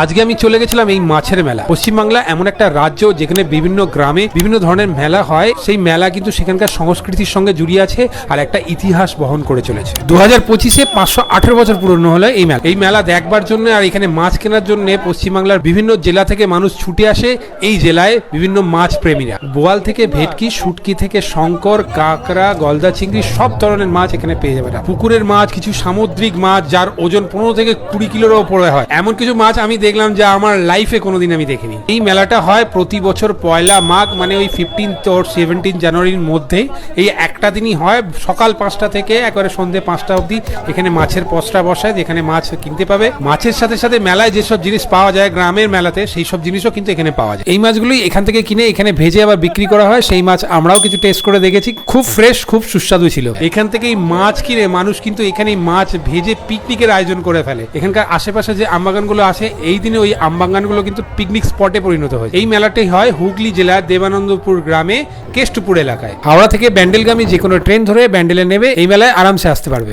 আজকে আমি চলে গেছিলাম এই মাছের মেলা। পশ্চিমবাংলা এমন একটা রাজ্য যেখানে বিভিন্ন গ্রামে বিভিন্ন ধরনের মেলা হয়। সেই মেলা কিন্তু সেখানকার সংস্কৃতির সঙ্গে জড়িয়ে আছে আর একটা ইতিহাস বহন করে চলেছে। 2025-এ 518 বছর পুরনো হলো এই মেলা। এই মেলা দেখবার জন্য আর এখানে মাছ কেনার জন্য পশ্চিমবাংলার বিভিন্ন জেলা থেকে মানুষ ছুটে আসে এই জেলায়। বিভিন্ন মাছ প্রেমীরা বোয়াল থেকে ভেটকি, শুটকি থেকে শঙ্কর, কাঁকড়া, গলদা চিংড়ি সব ধরনের মাছ এখানে পেয়ে যাবে। পুকুরের মাছ, কিছু সামুদ্রিক মাছ যার ওজন 15 থেকে 20 কিলোর উপরে হয়, এমন কিছু মাছ আমি দেখলাম যা আমার লাইফে কোনোদিন আমি দেখিনি। এই মেলাটা হয় প্রতি বছর পয়লা মাঘ, মানে ওই 15 ও 17 জানুয়ারির মধ্যে। এই একটা দিনই হয়, সকাল 5টা থেকে একবারে সন্ধ্যে 5টা অবধি এখানে মাছের পসরা বসায়, যেখানে মাছ কিনতে পাবে। মাছের সাথে সাথে মেলায় যেসব জিনিস পাওয়া যায় গ্রামের মেলাতে, সেই সব জিনিসও কিন্তু এখানে পাওয়া যায়। এই মাছগুলোই এখান থেকে কিনে এখানে ভেজে আবার বিক্রি করা হয়। সেই মাছ আমরাও কিছু টেস্ট করে দেখেছি, খুব ফ্রেশ, খুব সুস্বাদু ছিল। এখান থেকেই মাছ কিনে মানুষ কিন্তু এখানে মাছ ভেজে পিকনিকের আয়োজন করে ফেলে। এখানকার আশেপাশে যে আমবাগানগুলো আছে, এই দিনে ওই আমবাগানগুলো কিন্তু পিকনিক স্পটে পরিণত হয়। এই মেলাটাই হয় হুগলি জেলার দেবানন্দপুর গ্রামে কেষ্টপুর এলাকায়। হাওড়া থেকে ব্যান্ডেলগামী যে কোনো ট্রেন ধরে ব্যান্ডেলে নেবে এই মেলায় আরামসে আসতে পারবে।